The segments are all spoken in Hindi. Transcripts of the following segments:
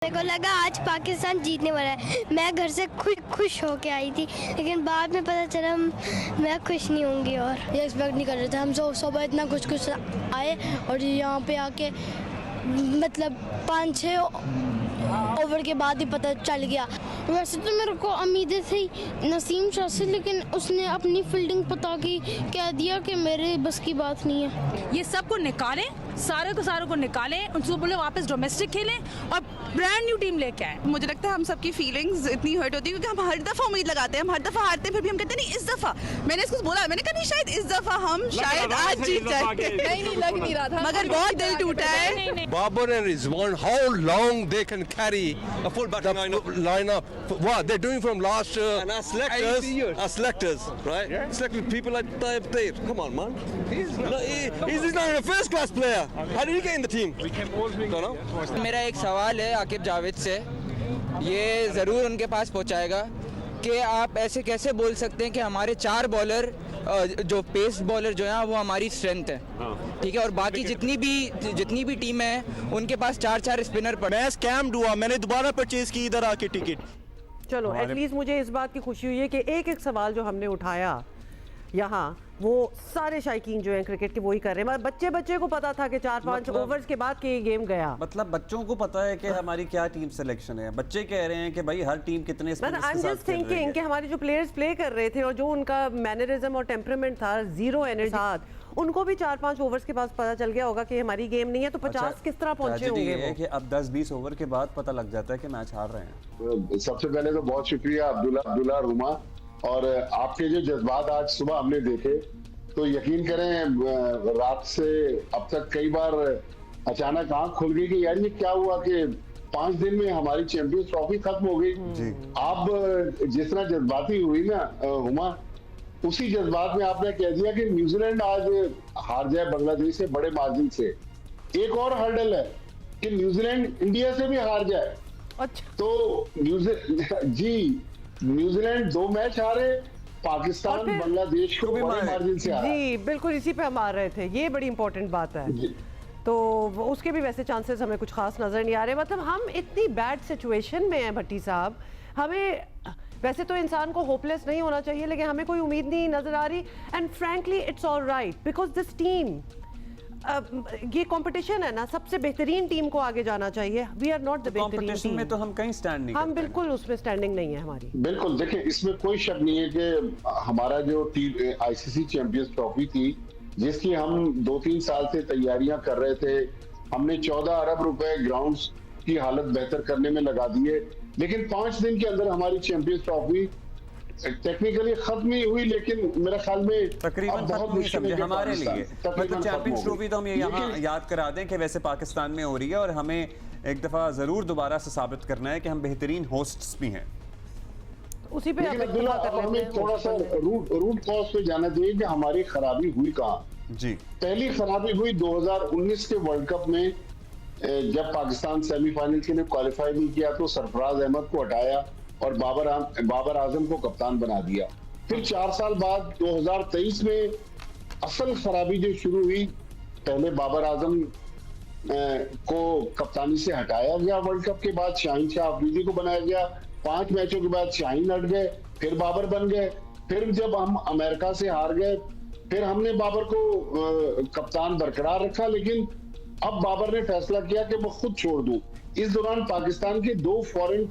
मेरे को लगा आज पाकिस्तान जीतने वाला है। मैं घर से खुश होके आई थी, लेकिन बाद में पता चला मैं खुश नहीं होंगी और ये एक्सपेक्ट नहीं कर रहे थे हम। सुबह इतना कुछ आए और यहाँ पे आके मतलब 5-6 ओवर के बाद ही पता चल गया। वैसे तो मेरे को उम्मीदें थी नसीम शाह से, लेकिन उसने अपनी फील्डिंग पता की कह दिया कि मेरे बस की बात नहीं है। ये सबको निकालें, सारे को निकालें, उनको बोले वापस डोमेस्टिक खेलें और ब्रांड न्यू टीम लेके आए। मुझे लगता है हम सबकी फीलिंग्स इतनी हर्ट होती है क्योंकि हम हर दफ़ा उम्मीद लगाते हैं, हम हर दफ़ा हारते हैं, फिर भी हम कहते हैं नहीं इस दफ़ा। मैंने इसको बोला, मैंने कहा नहीं शायद इस दफ़ा हम शायद आज जीत जाएंगे। नहीं लग नहीं रहा था, मगर बहुत दिल टूटा है। Babar and Rizwan, how long they can carry a full batting lineup? What they're doing from last and our selectors, right? Yeah. Selected people like Tayyip Tayyip. Come on, man. He's not even a first class player. How did he get in the team? Don't know. मेरा एक सवाल है आकिब जावेद से, ये ज़रूर उनके पास पहुंचाएगा कि आप ऐसे कैसे बोल सकते हैं कि हमारे 4 बॉलर जो पेस बॉलर जो है वो हमारी स्ट्रेंथ है, ठीक है, और बाकी जितनी भी टीम है उनके पास 4 स्पिनर पड़े। मैं स्कैम्ड हुआ, मैंने दोबारा परचेज की इधर आके टिकट। चलो एटलीस्ट मुझे इस बात की खुशी हुई है कि एक सवाल जो हमने उठाया यहाँ वो सारे शायकीन जो हैं क्रिकेट के वही कर रहे हैं। बच्चे को पता था कि 4-5 ओवर्स के बाद के ये गेम गया। मतलब बच्चों को पता है कि हमारी क्या टीम सिलेक्शन है। बच्चे कह रहे हैं कि भाई हर टीम कितने आई एम जस्ट थिंकिंग कि हमारे जो प्लेयर्स प्ले कर रहे थे और जो उनका मैनरिज्म और टेम्परामेंट था, जीरो एनर्जी साथ, उनको भी 4-5 ओवर्स के बाद पता चल गया होगा कि हमारी गेम नहीं है, तो 50 किस तरह पहुंचे होंगे वो? कि अब 10-20 ओवर के बाद पता लग जाता है कि मैच हार रहे हैं। सबसे पहले तो बहुत शुक्रिया अब्दुल्ला रुमा, और आपके जो जज्बात आज सुबह हमने देखे, तो यकीन करें रात से अब तक कई बार अचानक आंख खुल गई कि यार ये क्या हुआ कि 5 दिन में हमारी चैंपियंस ट्रॉफी खत्म हो गई। आप जिस तरह जज्बाती हुई ना हुमा, उसी जज्बात में आपने कह दिया कि न्यूजीलैंड आज हार जाए बांग्लादेश से बड़े मार्जिन से। एक और हर्डल है कि न्यूजीलैंड इंडिया से भी हार जाए। अच्छा। तो न्यूजीलैंड 2 मैच हारे, पाकिस्तान बांग्लादेश को बड़े मार्जिन से हारा। जी बिल्कुल, इसी पे हम आ रहे थे, ये बड़ी इंपॉर्टेंट बात है। तो उसके भी वैसे चांसेस हमें कुछ खास नजर नहीं आ रहे। मतलब हम इतनी बैड सिचुएशन में हैं भट्टी साहब, हमें वैसे तो इंसान को होपलेस नहीं होना चाहिए, लेकिन हमें कोई उम्मीद नहीं नजर आ रही। And frankly it's all right because this team, ये कंपटीशन है ना, सबसे बेहतरीन टीम को आगे जाना चाहिए। वी आर नॉट द बेहतरीन टीम में, तो हम कहीं स्टैंड नहीं, हम बिल्कुल उसमें स्टैंडिंग नहीं है हमारी। बिल्कुल, देखिए इसमें कोई शक नहीं है कि हमारा जो आईसीसी चैंपियंस ट्रॉफी थी, जिसकी हम 2-3 साल से तैयारियां कर रहे थे, हमने 14 अरब रुपए ग्राउंड्स की हालत बेहतर करने में लगा दिए, लेकिन 5 दिन के अंदर हमारी चैंपियंस ट्रॉफी टेक्निकली खत्म नहीं हुई, लेकिन मेरे ख्याल में तकरीबन बहुत नहीं समझे हमारे लिए। मतलब चैंपियंस ट्रॉफी तो हम ये यहाँ याद करा दें कि वैसे पाकिस्तान में हो रही है, और हमें एक दफा जरूर दोबारा से साबित करना है कि हम बेहतरीन होस्ट्स भी हैं। उसी पे हमें थोड़ा सा रूट कॉज पे जाना चाहिए कि हमारी खराबी हुई कहाँ। जी, पहली खराबी हुई 2019 के वर्ल्ड कप में, जब पाकिस्तान सेमीफाइनल के लिए क्वालिफाई नहीं किया तो सरफराज अहमद को हटाया और बाबर आजम को कप्तान बना दिया। फिर 4 साल बाद 2023 में असल खराबी जो शुरू हुई, पहले बाबर आजम को कप्तानी से हटाया गया, वर्ल्ड कप के बाद शाहीन शाह अफरीदी को बनाया गया, 5 मैचों के बाद शाहीन हट गए, फिर बाबर बन गए, फिर जब हम अमेरिका से हार गए फिर हमने बाबर को कप्तान बरकरार रखा, लेकिन अब बाबर ने फैसला किया कि मैं खुद छोड़ दूं। इस दौरान पाकिस्तान के 2 फॉरेन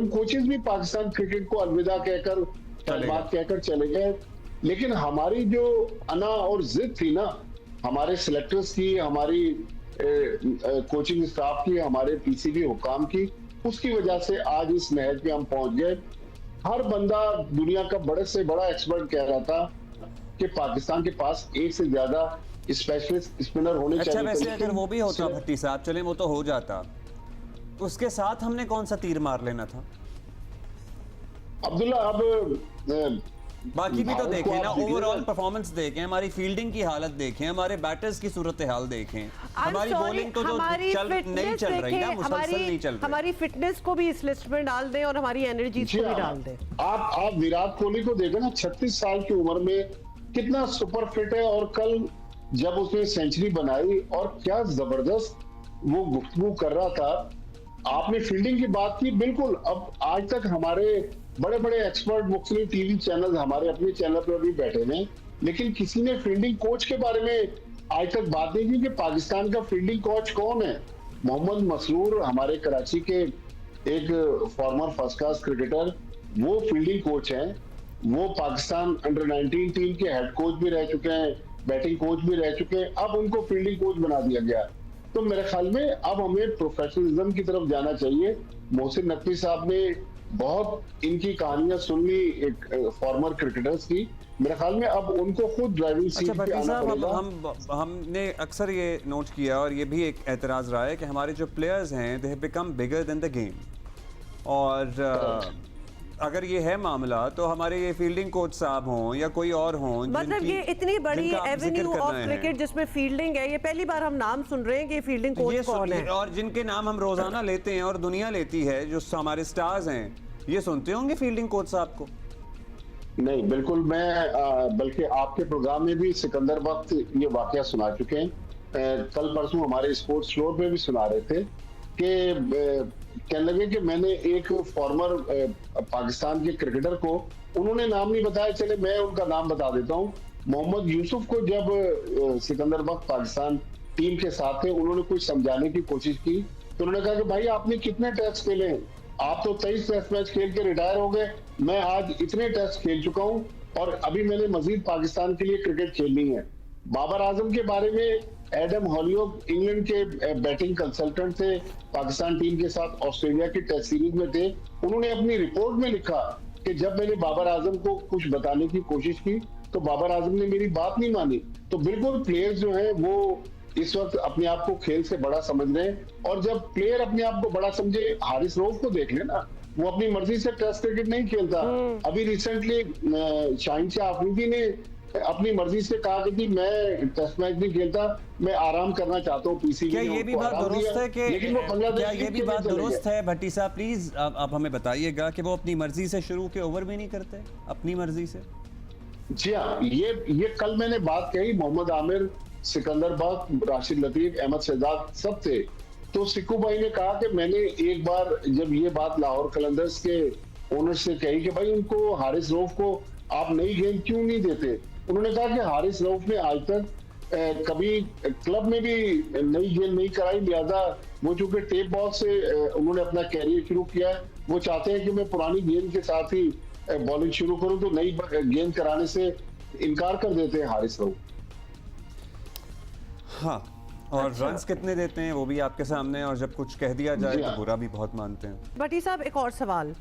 कोचेज भी पाकिस्तान क्रिकेट को अलविदा कहकर चले गए। लेकिन हमारी जो अना और जिद थी ना, हमारे सिलेक्टर्स की, हमारी कोचिंग स्टाफ की, हमारे पीसीबी हुकाम की, उसकी वजह से आज इस नहज पे हम पहुंच गए। हर बंदा दुनिया का बड़े से बड़ा एक्सपर्ट कह रहा था कि पाकिस्तान के पास एक से ज्यादा स्पेशलिस्ट स्पिनर होने चाहिए। अच्छा, वैसे अगर वो भी होता भट्टी साहब, चले वो तो हो जाता, उसके साथ हमने कौन सा तीर मार लेना था? अब्दुल्ला, अब बाकी भी तो देखें ना, ओवरऑल परफॉर्मेंस देखें, हमारी फील्डिंग की हालत देखें, हमारे बैटर्स की सूरत हाल देखें, हमारी बॉलिंग तो नहीं चल रही ना, मुसलसल नहीं चल रही। हमारी फिटनेस को भी इस लिस्ट में डाल दें और हमारी एनर्जी को भी डाल दें। आप विराट कोहली को देखें ना, 36 साल की उम्र में कितना सुपर फिट है, और कल जब उसने सेंचुरी बनाई और क्या जबरदस्त वो गुफ्तगू कर रहा था, आपने फील्डिंग की बात की, बिल्कुल। अब आज तक हमारे बड़े बड़े एक्सपर्ट मुख्तलिफ टीवी चैनल, हमारे अपने चैनल पर भी बैठे हैं, लेकिन किसी ने फील्डिंग कोच के बारे में आज तक बात नहीं की कि पाकिस्तान का फील्डिंग कोच कौन है। मोहम्मद मसरूर हमारे कराची के एक फॉर्मर फर्स्ट क्लास क्रिकेटर, वो फील्डिंग कोच हैं। वो पाकिस्तान अंडर 19 टीम के हेड कोच भी रह चुके हैं, बैटिंग कोच भी रह चुके हैं, अब उनको फील्डिंग कोच बना दिया गया। तो मेरे ख्याल में अब हमें प्रोफेशनलिज्म की तरफ जाना चाहिए। मोहसिन नकवी साहब ने बहुत इनकी कहानियां सुन ली एक फॉर्मर क्रिकेटर्स की, मेरे ख्याल में अब उनको खुद ड्राइविंग सीट पे आना पड़ेगा। हमने अक्सर ये नोट किया और ये भी एक एतराज रहा है कि हमारे जो प्लेयर्स हैं they have become bigger than the game, और अगर ये है मामला तो हमारे ये फील्डिंग कोच साहब हों या कोई और हों, मतलब ये इतनी बड़ी एवेन्यू ऑफ क्रिकेट जिसमें फील्डिंग है, ये पहली बार हम नाम सुन रहे हैं कि फील्डिंग कोच कौन है, और जिनके नाम हम रोजाना लेते हैं और दुनिया लेती है, जो हमारे स्टार्स हैं, ये सुनते होंगे फील्डिंग कोच साहब को? नहीं, बिल्कुल। मैं बल्कि आपके प्रोग्राम में भी सिकंदर वक्त ये वाकया सुना चुके हैं, कल परसों हमारे स्पोर्ट्स शो पे भी सुना रहे थे कि कहने लगे कि मैंने एक फॉर्मर पाकिस्तान के क्रिकेटर को, उन्होंने नाम नहीं बताया, चले मैं उनका नाम बता देता हूँ। मोहम्मद यूसुफ को जब सिकंदर वक्त पाकिस्तान टीम के साथ थे, उन्होंने कुछ समझाने की कोशिश की, तो उन्होंने कहा कि भाई आपने कितने टेस्ट खेले हैं, आप तो 23 टेस्ट मैच खेल के रिटायर हो गए, मैं आज इतने टेस्ट खेल चुका हूँ और अभी मैंने मजीद पाकिस्तान के लिए क्रिकेट खेलनी है। बाबर आजम के बारे में एडम हॉलियोक इंग्लैंड के बैटिंग कंसल्टेंट थे, पाकिस्तान टीम के साथ ऑस्ट्रेलिया की टेस्ट सीरीज में थे, उन्होंने अपनी रिपोर्ट में लिखा कि जब मैंने बाबर आजम को कुछ बताने की कोशिश की तो बाबर आजम ने मेरी बात नहीं मानी। तो बिल्कुल प्लेयर्स जो हैं वो इस वक्त अपने आप को खेल से बड़ा समझ रहे हैं, और जब प्लेयर अपने आप को बड़ा समझे, हारिस रऊफ को देख लेना, वो अपनी मर्जी से टेस्ट क्रिकेट नहीं खेलता। अभी रिसेंटली शाहीन शाह अफरीदी ने अपनी मर्जी से कहा कि मैं टेस्ट मैच नहीं खेलता, मैं आराम करना चाहता हूँ पीसीबी। क्या ये भी बात दुरुस्त है कि क्या ये भी बात दुरुस्त है भट्टी साहब, प्लीज आप हमें बताइएगा कि वो अपनी मर्जी से शुरू के ओवर भी नहीं करते, अपनी मर्जी से? जी हाँ, ये कल मैंने बात कही, मोहम्मद आमिर, सिकंदर बख्श, राशिद लतीफ, अहमद शहजाद सब थे, तो सिक्कू भाई ने कहा कि मैंने एक बार जब ये बात लाहौर कलंदर्स के ओनर से कही कि भाई उनको, हारिस रऊफ को आप नई गेंद क्यों नहीं देते, उन्होंने कहा कि हारिस रऊफ ने आज तक कभी क्लब में भी नई गेंद नहीं कराई, लिहाजा वो चूंकि टेप बॉल से उन्होंने अपना कैरियर शुरू किया है, वो चाहते हैं कि मैं पुरानी गेंद के साथ ही बॉलिंग शुरू करूं, तो नई गेंद कराने से इनकार कर देते हैं हारिस रऊफ। हाँ, और रन्स कितने देते हैं वो भी आपके सामने है, और जब कुछ कह दिया जाए तो बुरा भी बहुत मानते हैं। भट्टी साहब, एक और सवाल,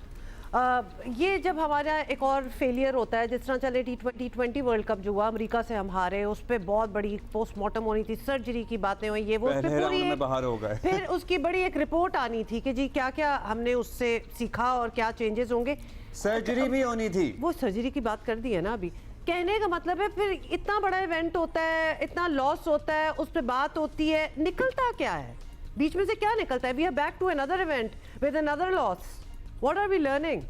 ये जब हमारा एक और फेलियर होता है, जिस तरह चले T20 वर्ल्ड कप जो हुआ, अमेरिका से हम हारे, उस पर बहुत बड़ी पोस्टमार्टम होनी थी, सर्जरी की बातें हुई, ये वो, उस पे पूरी में बाहर हो गए। फिर उसकी बड़ी एक रिपोर्ट आनी थी कि जी क्या क्या हमने उससे सीखा और क्या चेंजेस होंगे। सर्जरी भी होनी थी, वो सर्जरी की बात कर दी है ना अभी। कहने का मतलब है फिर इतना बड़ा इवेंट होता है, इतना लॉस होता है, उस पर बात होती है, निकलता क्या है बीच में से, क्या निकलता है? We are back to another event with another loss, what are we learning?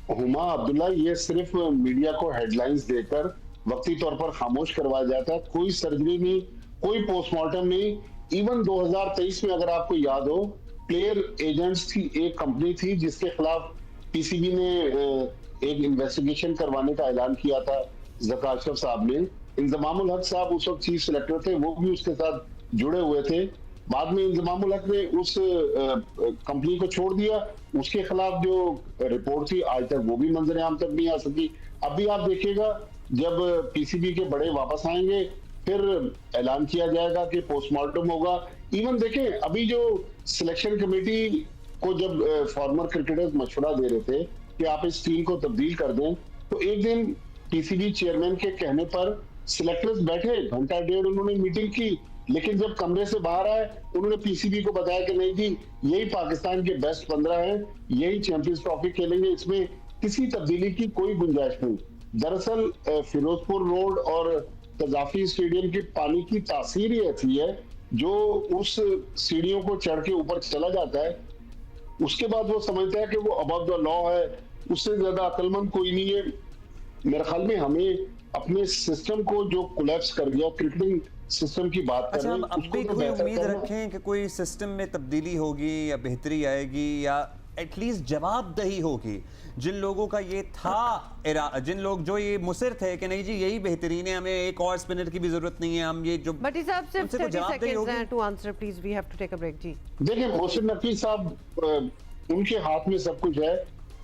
Huma Abdullah, ये सिर्फ मीडिया को हेडलाइंस देकर वक्ती तौर पर खामोश करवाया जाता है, कोई सर्जरी नहीं, कोई पोस्टमार्टम नहीं। इवन 2023 में अगर आपको याद हो, प्लेयर एजेंट्स की एक कंपनी थी जिसके खिलाफ पीसीबी ने एक इन्वेस्टिगेशन करवाने का ऐलान किया था, ज़का अशरफ साहब ने। इंजमामुल हक साहब उस वक्त चीफ सेलेक्टर थे, वो भी उसके साथ जुड़े हुए थे। बाद में इंजमामुल हक ने उस कंपनी को छोड़ दिया, उसके खिलाफ जो रिपोर्ट थी आज तक वो भी मंजर आम तक नहीं आ सकी। अब भी आप देखिएगा जब पीसीबी के बड़े वापस आएंगे फिर ऐलान किया जाएगा कि पोस्टमार्टम होगा। इवन देखें, अभी जो सिलेक्शन कमेटी को जब फॉर्मर क्रिकेटर्स मशवरा दे रहे थे कि आप इस टीम को तब्दील कर दें, तो एक दिन पीसीबी चेयरमैन के कहने पर सिलेक्टर्स बैठे, घंटा डेढ़ उन्होंने मीटिंग की, लेकिन जब कमरे से बाहर आए उन्होंने पीसीबी को बताया कि नहीं जी, यही पाकिस्तान के बेस्ट 15 हैं, यही चैंपियंस ट्रॉफी खेलेंगे, इसमें किसी तब्दीली की कोई गुंजाइश नहीं। दरअसल फिरोजपुर रोड और कजाफी स्टेडियम की पानी की तासीर ही ऐसी है, जो उस सीढ़ियों को चढ़ के ऊपर चला जाता है, उसके बाद वो समझता है कि वो अबव द लॉ है, उससे ज्यादा अक्लमंद कोई नहीं है। मेरे ख्याल में हमें अपने सिस्टम को जो कोलैप्स कर गया, क्रिकेटिंग सिस्टम की बात कर अच्छा, रहे हम हैं अब उसको भी तो कोई बेहतर उम्मीद करना। रखें कि कोई सिस्टम में तब्दीली होगी या बेहतरी आएगी या एटलीस्ट जवाबदही होगी जिन लोगों का ये था जिन लोग जो ये मुसिर थे कि नहीं जी यही बेहतरीन है, हमें एक और स्पिनर की भी जरूरत नहीं है, हम ये जो भट्टी साहब सिर्फ उनसे कोई 30 जवाबदेही सेकंड्स होगी? हैं to answer please, we have to take a break जी। देखिए मोहसिन नकवी साहब उनके हाथ में सब कुछ है।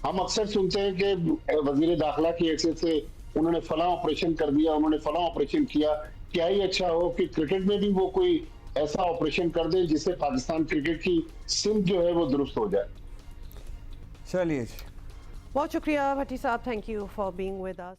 हम अक्सर सुनते हैं कि वजीर दाखिला की हैसियत से उन्होंने फला ऑपरेशन कर दिया, उन्होंने फला ऑपरेशन किया। क्या ही अच्छा हो कि क्रिकेट में भी वो कोई ऐसा ऑपरेशन कर दे जिससे पाकिस्तान क्रिकेट की सिमत जो है वो दुरुस्त हो जाए। चलिए जी। बहुत शुक्रिया भट्टी साहब, thank you for being with us.